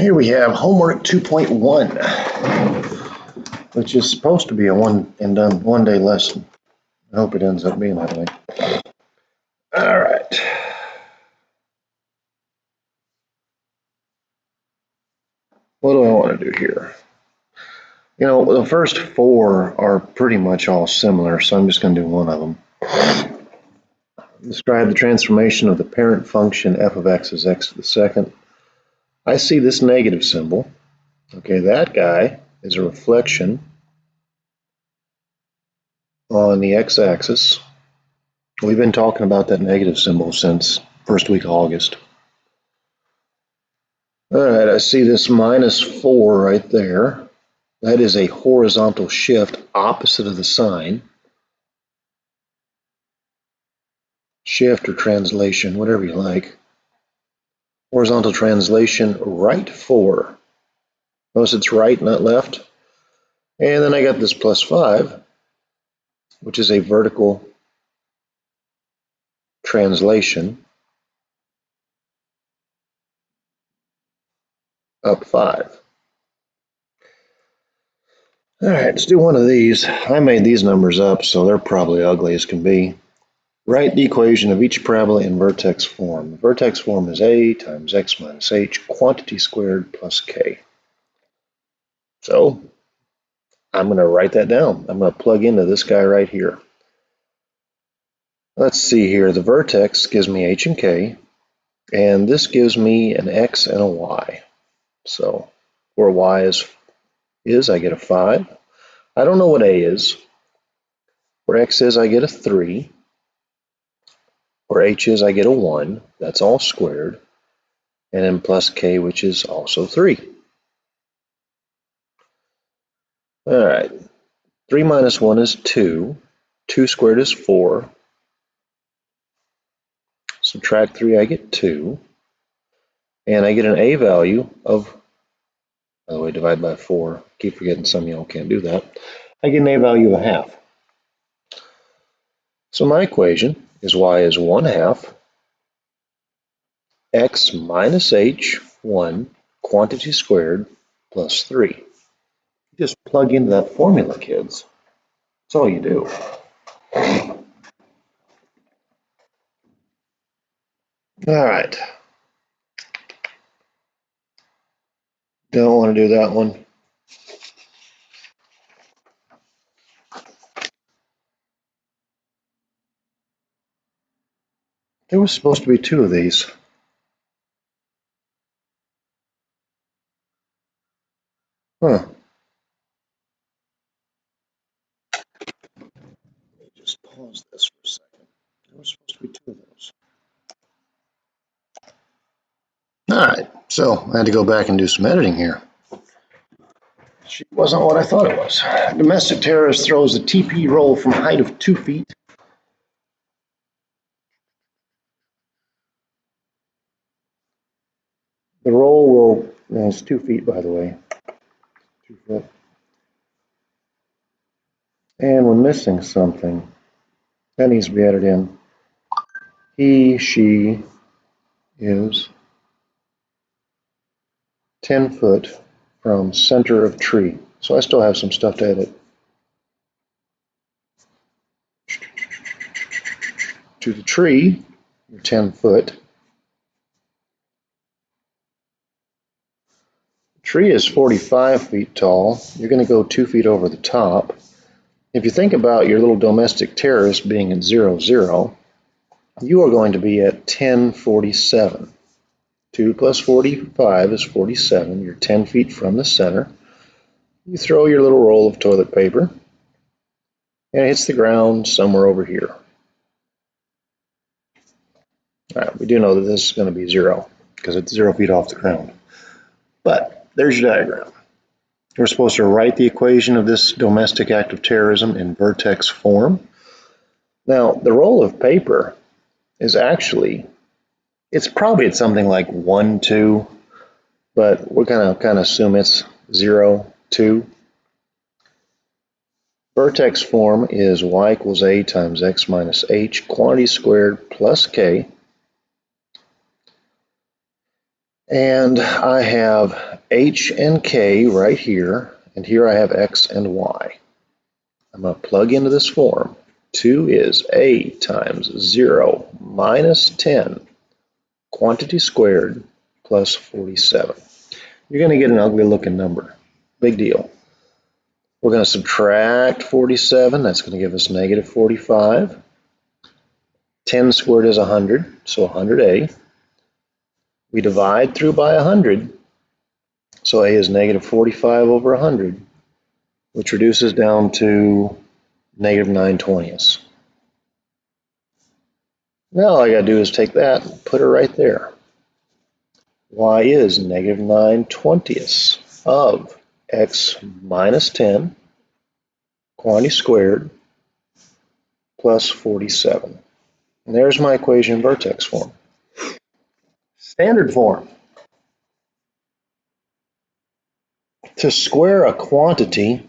Here we have homework 2.1, which is supposed to be a one-day lesson. I hope it ends up being that way. All right. What do I want to do here? You know, the first four are pretty much all similar, so I'm just going to do one of them. Describe the transformation of the parent function f of x as x to the second. I see this negative symbol. Okay, that guy is a reflection on the x-axis. We've been talking about that negative symbol since first week of August. All right, I see this -4 right there. That is a horizontal shift opposite of the sign. Shift or translation, whatever you like. Horizontal translation, right 4. Notice it's right, not left. And then I got this +5, which is a vertical translation, up 5. All right, let's do one of these. I made these numbers up, so they're probably ugly as can be. Write the equation of each parabola in vertex form. The vertex form is a times x minus h, quantity squared plus k. So I'm going to write that down. I'm going to plug into this guy right here. Let's see here. The vertex gives me h and k, and this gives me an x and a y. So where y is I get a 5. I don't know what a is. Where x is, I get a 3. Where h is, I get a 1. That's all squared. And then plus k, which is also 3. All right. 3 minus 1 is 2. 2 squared is 4. Subtract 3, I get 2. And I get an a value of, by the way, divide by 4. Keep forgetting some of y'all can't do that. I get an a value of 1/2. So my equation is y is 1/2 x minus h, 1, quantity squared, plus 3. Just plug into that formula, kids. That's all you do. All right. Don't want to do that one. There was supposed to be 2 of these. Huh. Just pause this for a second. There was supposed to be 2 of those. All right, so I had to go back and do some editing here. She wasn't what I thought it was. Domestic terrorist throws a TP roll from height of 2 feet. The roll will, it's 2 feet, by the way. 2 foot. And we're missing something. That needs to be added in. He, she is 10 foot from center of tree. So I still have some stuff to edit. To the tree, you're 10 foot. The tree is 45 feet tall. You're going to go 2 feet over the top. If you think about your little domestic terrorist being at 0, 0, you are going to be at 1047. 2 plus 45 is 47. You're 10 feet from the center. You throw your little roll of toilet paper, and it hits the ground somewhere over here. All right, we do know that this is going to be 0 because it's 0 feet off the ground. But there's your diagram. We're supposed to write the equation of this domestic act of terrorism in vertex form. Now, the roll of paper is actually, it's probably at something like 1, 2, but we're going to kind of assume it's 0, 2. Vertex form is y equals a times x minus h, quantity squared plus k. And I have h and k right here, and here I have x and y. I'm going to plug into this form. 2 is a times 0 minus 10 quantity squared plus 47. You're going to get an ugly looking number. Big deal. We're going to subtract 47. That's going to give us negative 45. 10 squared is 100, so 100a. We divide through by 100, so a is negative 45 over 100, which reduces down to negative 9/20. Now all I got to do is take that and put it right there. Y is negative 9/20 of x minus 10 quantity squared plus 47. And there's my equation in vertex form. Standard form. To square a quantity,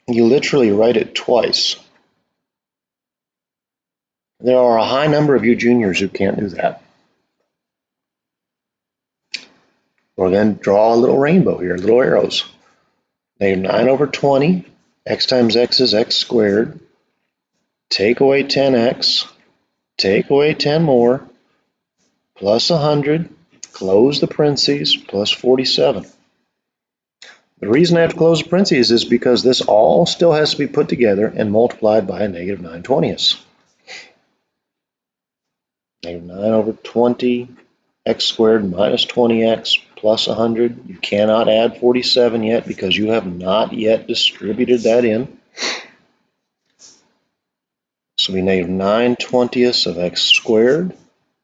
you literally write it twice. There are a high number of you juniors who can't do that. We're going to draw a little rainbow here, little arrows. Negative 9 over 20, x times x is x squared. Take away 10x, take away 10 more, plus 100, close the parentheses, plus 47. The reason I have to close the parentheses is because this all still has to be put together and multiplied by a negative 9/20. Negative 9 over 20, x squared minus 20x plus 100. You cannot add 47 yet because you have not yet distributed that in. So we negative 9/20 of x squared.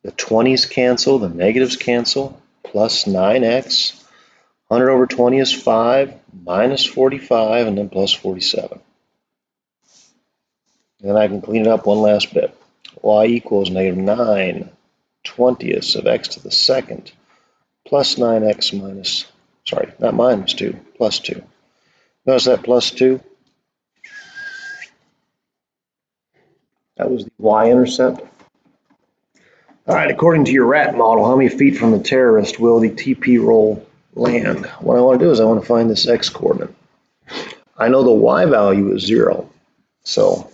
The 20s cancel, the negatives cancel, plus 9x. 100 over 20 is 5, minus 45, and then plus 47. And then I can clean it up one last bit. Y equals negative 9/20 of x to the second plus 9x minus, sorry, not minus 2, plus 2. Notice that plus 2? That was the y-intercept. All right, according to your rat model, how many feet from the terrorist will the TP roll land? What I want to do is I want to find this x coordinate. I know the y value is 0, so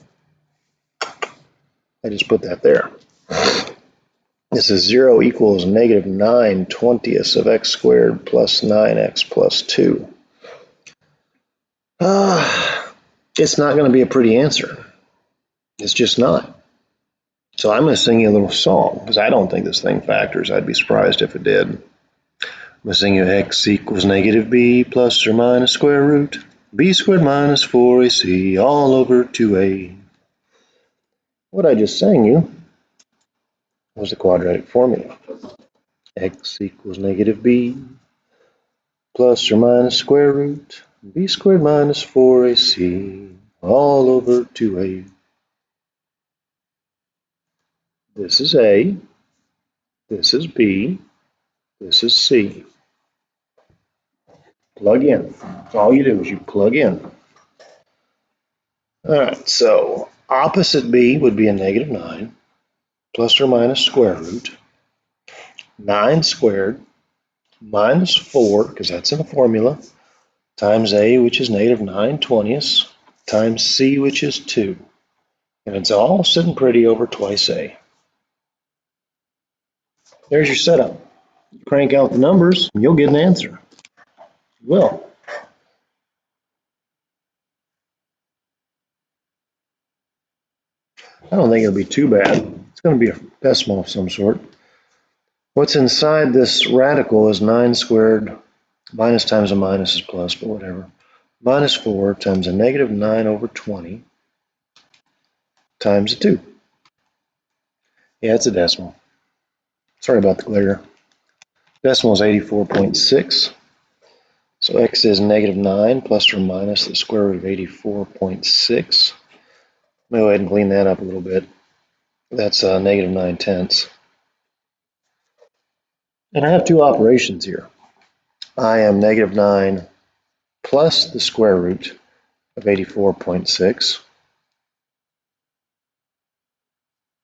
I just put that there. This is 0 equals negative 9/20 of x squared plus 9x plus 2. It's not going to be a pretty answer. It's just not. So I'm going to sing you a little song because I don't think this thing factors. I'd be surprised if it did. I'm going to sing you x equals negative b plus or minus square root b squared minus 4ac all over 2a. What I just sang you was the quadratic formula. X equals negative b plus or minus square root b squared minus 4ac all over 2a. This is a, this is b, this is c. Plug in. All you do is you plug in. All right, so opposite b would be a negative 9 plus or minus square root 9 squared minus 4, because that's in the formula, times a, which is negative 9/20, times c, which is 2. And it's all sitting pretty over twice a. There's your setup. You crank out the numbers, and you'll get an answer. You will. I don't think it'll be too bad. It's going to be a decimal of some sort. What's inside this radical is 9 squared minus times a minus is plus, but whatever. Minus 4 times a negative 9 over 20 times a 2. Yeah, it's a decimal. Sorry about the glare. Decimal is 84.6. So x is negative 9 plus or minus the square root of 84.6. Let me go ahead and clean that up a little bit. That's negative 9/10. And I have two operations here. I am negative 9 plus the square root of 84.6,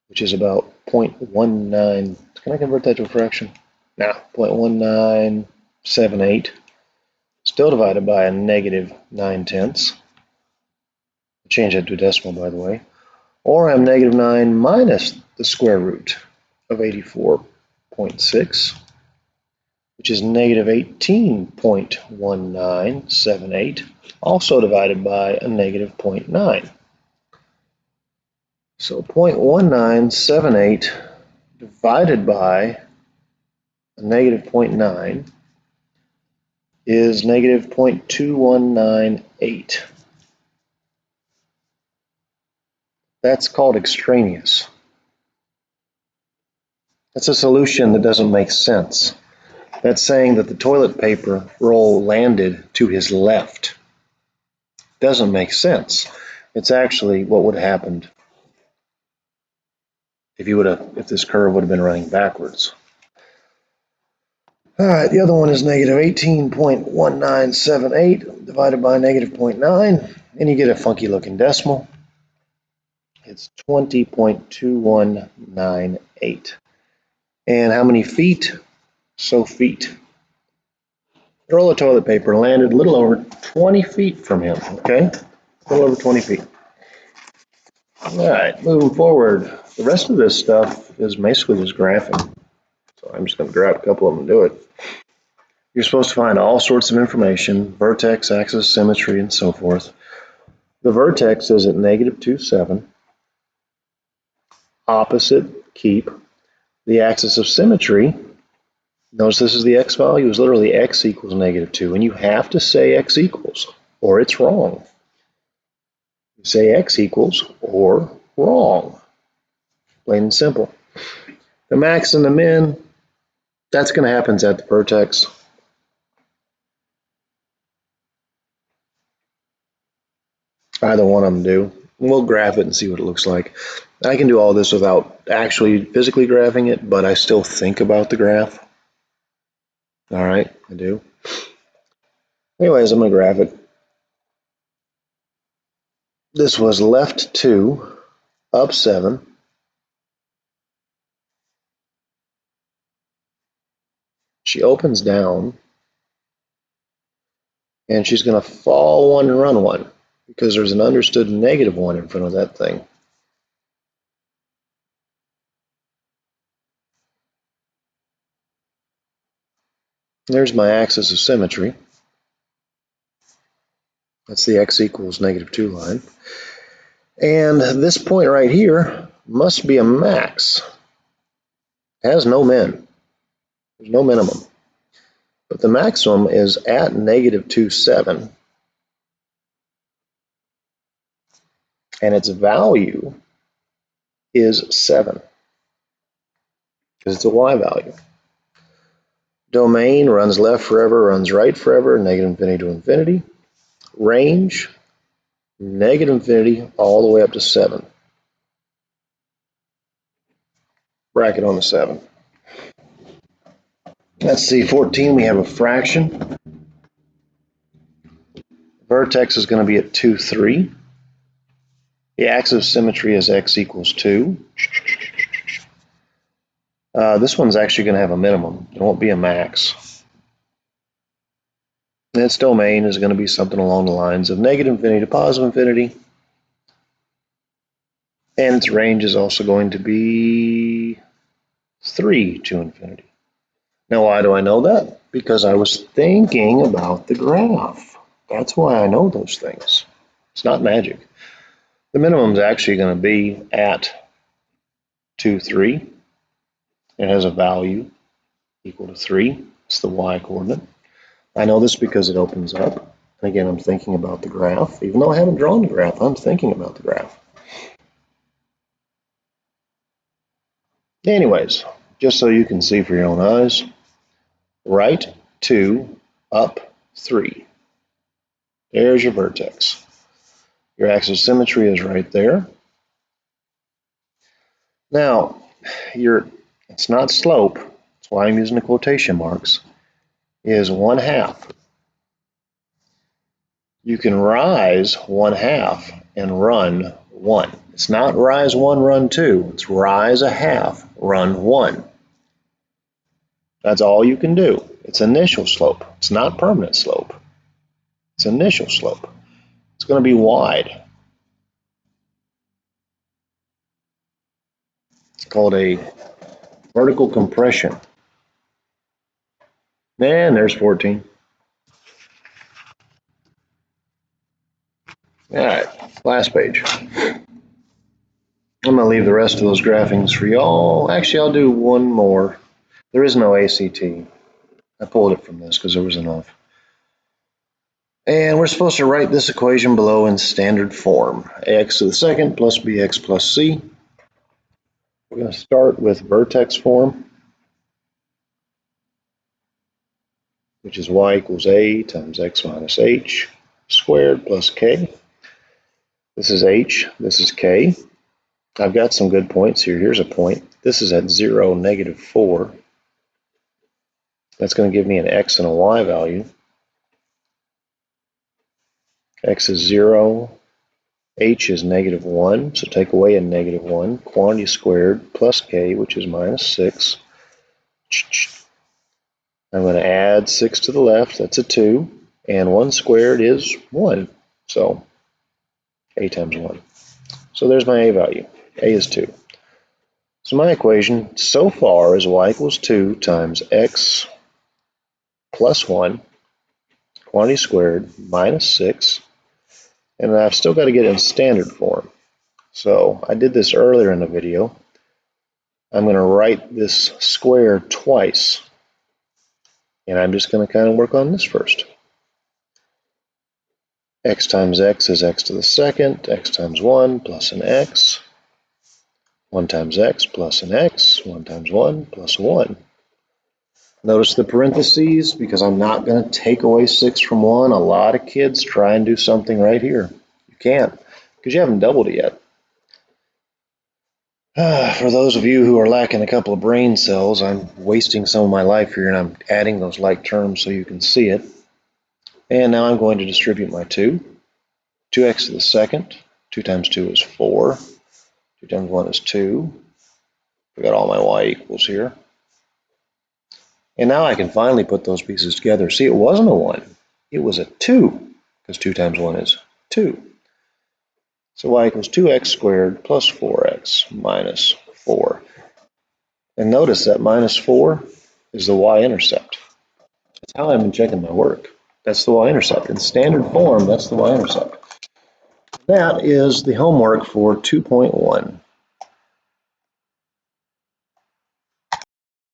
which is about 0.19. Can I convert that to a fraction? Now, 0.1978, still divided by a negative 9/10. Change that to a decimal, by the way. Or I have negative 9 minus the square root of 84.6, which is negative 18.1978, also divided by a negative 0.9. So 0.1978 divided by a negative 0.9 is negative 0.2198. That's called extraneous. That's a solution that doesn't make sense. That's saying that the toilet paper roll landed to his left. Doesn't make sense. It's actually what would have happened if this curve would have been running backwards. All right, the other one is negative 18.1978 divided by negative 0.9, and you get a funky looking decimal. It's 20.2198. And how many feet? So feet. The roll of toilet paper landed a little over 20 feet from him, okay? A little over 20 feet. All right, moving forward. The rest of this stuff is basically just graphing. So I'm just going to grab a couple of them and do it. You're supposed to find all sorts of information, vertex, axis, symmetry, and so forth. The vertex is at negative 2,7. Opposite, keep. The axis of symmetry, notice this is the x value, is literally x equals negative 2. And you have to say x equals, or it's wrong. You say x equals, or wrong. Plain and simple. The max and the min, that's going to happen at the vertex. Either one of them do. We'll graph it and see what it looks like. I can do all this without actually physically graphing it, but I still think about the graph. All right, I do. Anyways, I'm going to graph it. This was left 2, up 7. She opens down, and she's going to fall 1 and run 1 because there's an understood negative 1 in front of that thing. There's my axis of symmetry. That's the x equals negative 2 line. And this point right here must be a max. It has no min. There's no minimum. But the maximum is at negative 2,7. And its value is 7. Because it's a y value. Domain runs left forever, runs right forever, negative infinity to infinity. Range, negative infinity all the way up to 7. Bracket on the 7. Let's see, 14, we have a fraction. Vertex is going to be at 2, 3. The axis of symmetry is x equals 2. This one's actually going to have a minimum. It won't be a max. And its domain is going to be something along the lines of negative infinity to positive infinity. And its range is also going to be 3 to infinity. Now, why do I know that? Because I was thinking about the graph. That's why I know those things. It's not magic. The minimum is actually going to be at 2, 3. It has a value equal to 3. It's the y coordinate. I know this because it opens up. And again, I'm thinking about the graph. Even though I haven't drawn the graph, I'm thinking about the graph. Anyways, just so you can see for your own eyes, right 2, up 3. There's your vertex. Your axis of symmetry is right there. Now, it's not slope, that's why I'm using the quotation marks, is 1/2. You can rise 1/2 and run 1. It's not rise 1, run 2. It's rise 1/2, run 1. That's all you can do. It's initial slope. It's not permanent slope. It's initial slope. It's going to be wide. It's called a vertical compression. And there's 14. All right, last page. I'm going to leave the rest of those graphings for y'all. Actually, I'll do one more. There is no ACT. I pulled it from this because there was enough. And we're supposed to write this equation below in standard form. Ax to the second plus bx plus c. We're going to start with vertex form, which is y equals a times x minus h squared plus k. This is h, this is k. I've got some good points here. Here's a point. This is at 0, negative 4. That's going to give me an x and a y value. X is 0, h is negative 1, so take away a negative 1. Quantity squared plus k, which is minus 6. I'm going to add 6 to the left, that's a 2, and 1 squared is 1, so a times 1. So there's my a value. A is 2. So my equation so far is y equals 2 times x plus 1, quantity squared, minus 6, and I've still got to get it in standard form. So I did this earlier in the video. I'm going to write this square twice, and I'm just going to kind of work on this first. X times x is x to the second, x times 1 plus an x, 1 times x plus an x, 1 times 1 plus 1. Notice the parentheses because I'm not going to take away 6 from 1. A lot of kids try and do something right here. You can't because you haven't doubled it yet. For those of you who are lacking a couple of brain cells, I'm wasting some of my life here and I'm adding those like terms so you can see it. And now I'm going to distribute my 2. 2x to the second. 2 times 2 is 4. 2 times 1 is 2. I got all my y equals here. And now I can finally put those pieces together. See, it wasn't a 1. It was a 2, because 2 times 1 is 2. So y equals 2x squared plus 4x minus 4. And notice that minus 4 is the y-intercept. That's how I've been checking my work. That's the y-intercept. In standard form, that's the y-intercept. That is the homework for 2.1.